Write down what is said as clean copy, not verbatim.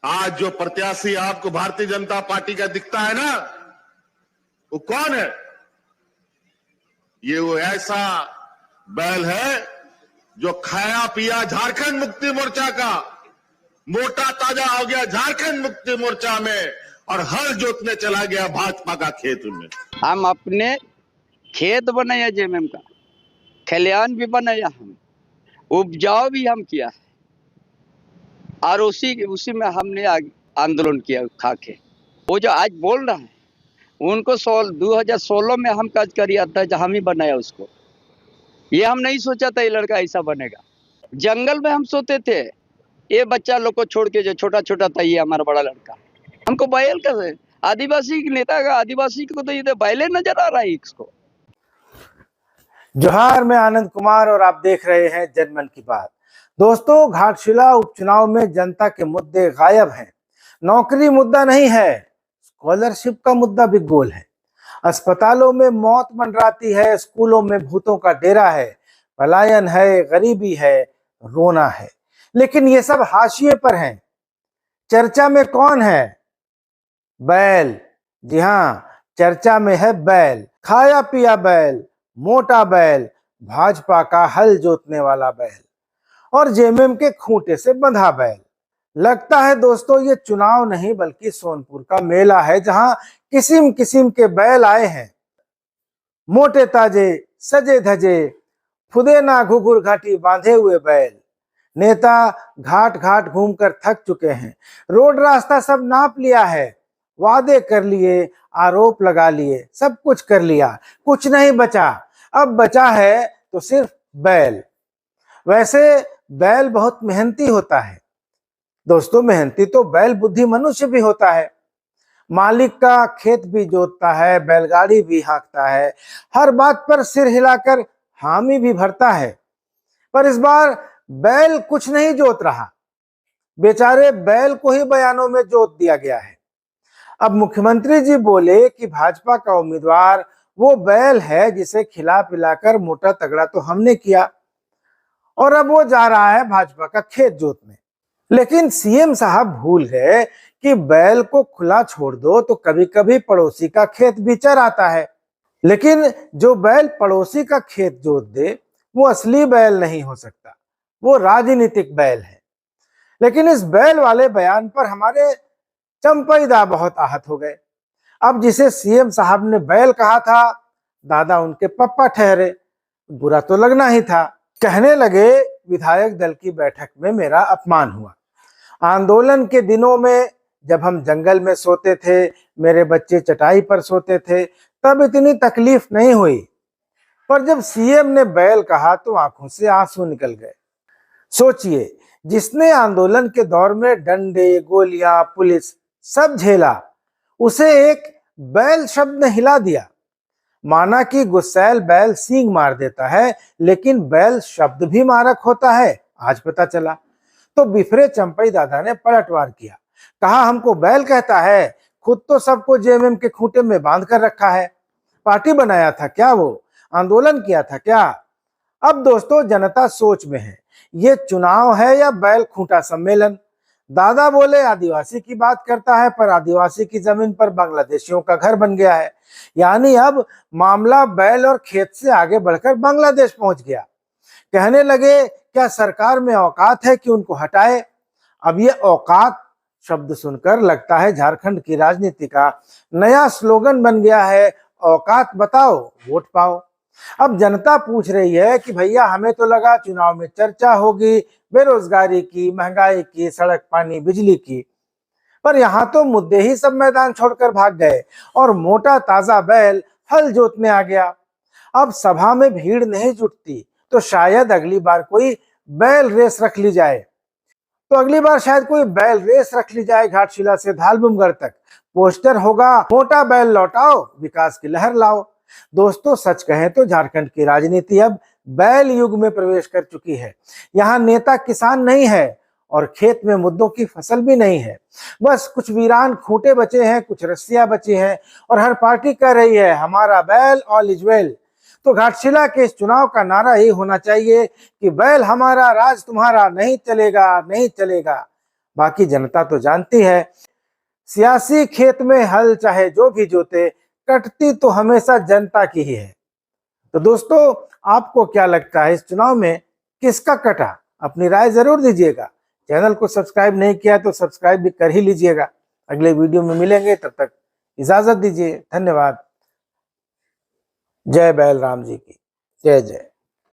आज जो प्रत्याशी आपको भारतीय जनता पार्टी का दिखता है ना, वो कौन है? ये वो ऐसा बैल है जो खाया पिया झारखंड मुक्ति मोर्चा का, मोटा ताजा हो गया झारखंड मुक्ति मोर्चा में और हल जोतने चला गया भाजपा का खेत में। हम अपने खेत बनाया जेएमएम का, खलियान भी बनाया, हम उपजाऊ भी हम किया है और उसी में हमने आंदोलन किया खाके। वो जो आज बोल रहा है उनको 2016 में हम काज करिया था, जब हम ही बनाया उसको। ये हम नहीं सोचा था ये लड़का ऐसा बनेगा। जंगल में हम सोते थे, ये बच्चा लोग को छोड़ के, जो छोटा छोटा था, ये हमारा बड़ा लड़का। हमको बैल कैसे, आदिवासी नेता का, आदिवासी को तो ये बैले नजर आ रहा है इसको। जोहार, मैं आनंद कुमार और आप देख रहे हैं जनमन की बात। दोस्तों, घाटशिला उपचुनाव में जनता के मुद्दे गायब हैं। नौकरी मुद्दा नहीं है, स्कॉलरशिप का मुद्दा बिग गोल है। अस्पतालों में मौत मंडराती है, स्कूलों में भूतों का डेरा है, पलायन है, गरीबी है, रोना है। लेकिन ये सब हाशिए पर हैं। चर्चा में कौन है? बैल। जी हाँ, चर्चा में है बैल। खाया पिया बैल, मोटा बैल, भाजपा का हल जोतने वाला बैल और जेएमएम के खूंटे से बंधा बैल। लगता है दोस्तों, ये चुनाव नहीं बल्कि सोनपुर का मेला है, जहां किस्म किस्म के बैल आए हैं। मोटे ताजे, सजे धजे, खुदे ना घुघुर घाटी बांधे हुए बैल। नेता घाट घाट घूमकर थक चुके हैं, रोड रास्ता सब नाप लिया है, वादे कर लिए, आरोप लगा लिए, सब कुछ कर लिया, कुछ नहीं बचा। अब बचा है तो सिर्फ बैल। वैसे बैल बहुत मेहनती होता है दोस्तों। मेहनती तो बैल बुद्धि मनुष्य भी होता है। मालिक का खेत भी जोतता है, बैलगाड़ी भी हाँकता है, हर बात पर सिर हिलाकर हामी भी भरता है। पर इस बार बैल कुछ नहीं जोत रहा। बेचारे बैल को ही बयानों में जोत दिया गया है। अब मुख्यमंत्री जी बोले कि भाजपा का उम्मीदवार वो बैल है जिसे खिला पिलाकर मोटा तगड़ा तो हमने किया, और अब वो जा रहा है भाजपा का खेत जोतने। लेकिन सीएम साहब भूल गए कि बैल को खुला छोड़ दो तो कभी कभी पड़ोसी का खेत भी चर आता है। लेकिन जो बैल पड़ोसी का खेत जोत दे वो असली बैल नहीं हो सकता, वो राजनीतिक बैल है। लेकिन इस बैल वाले बयान पर हमारे चंपईदा बहुत आहत हो गए। अब जिसे सीएम साहब ने बैल कहा था, दादा उनके पप्पा ठहरे। बुरा तो लगना ही था। कहने लगे, विधायक दल की बैठक में मेरा अपमान हुआ। आंदोलन के दिनों में जब हम जंगल में सोते थे, मेरे बच्चे चटाई पर सोते थे, तब इतनी तकलीफ नहीं हुई। पर जब सीएम ने बैल कहा तो आंखों से आंसू निकल गए। सोचिए, जिसने आंदोलन के दौर में डंडे, गोलियां, पुलिस सब झेला, उसे एक बैल शब्द ने हिला दिया। माना कि गुस्सैल बैल सींग मार देता है, लेकिन बैल शब्द भी मारक होता है, आज पता चला। तो बिफरे चंपई दादा ने पलटवार किया, कहा हमको बैल कहता है, खुद तो सबको जेएमएम के खूंटे में बांध कर रखा है। पार्टी बनाया था क्या? वो आंदोलन किया था क्या? अब दोस्तों, जनता सोच में है, ये चुनाव है या बैल खूंटा सम्मेलन। दादा बोले आदिवासी की बात करता है, पर आदिवासी की जमीन पर बांग्लादेशियों का घर बन गया है। यानी अब मामला बैल और खेत से आगे बढ़कर बांग्लादेश पहुंच गया। कहने लगे, क्या सरकार में औकात है कि उनको हटाए? अब ये औकात शब्द सुनकर लगता है झारखंड की राजनीति का नया स्लोगन बन गया है, औकात बताओ वोट पाओ। अब जनता पूछ रही है कि भैया, हमें तो लगा चुनाव में चर्चा होगी बेरोजगारी की, महंगाई की, सड़क पानी बिजली की, पर यहाँ तो मुद्दे ही सब मैदान छोड़कर भाग गए और मोटा ताजा बैल हल जोतने आ गया। अब सभा में भीड़ नहीं जुटती तो शायद अगली बार कोई बैल रेस रख ली जाए। घाटशिला से धालबुमगढ़ तक पोस्टर होगा, मोटा बैल लौटाओ, विकास की लहर लाओ। दोस्तों, सच कहें तो झारखंड की राजनीति अब बैल युग में प्रवेश कर चुकी है। यहाँ नेता किसान नहीं है और खेत में मुद्दों की फसल भी नहीं है। बस कुछ वीरान खूंटे बचे हैं, कुछ रस्सियां बची हैं और हर पार्टी कह रही है हमारा बैल ऑल इज वेल। तो घाटशिला के इस चुनाव का नारा ये होना चाहिए कि बैल हमारा, राज तुम्हारा, नहीं चलेगा नहीं चलेगा। बाकी जनता तो जानती है, सियासी खेत में हल चाहे जो भी जोते, कटती तो हमेशा जनता की ही है। तो दोस्तों, आपको क्या लगता है, इस चुनाव में किसका कटा? अपनी राय जरूर दीजिएगा। चैनल को सब्सक्राइब नहीं किया तो सब्सक्राइब भी कर ही लीजिएगा। अगले वीडियो में मिलेंगे, तब तक इजाजत दीजिए। धन्यवाद। जय बैल राम जी की जय जय।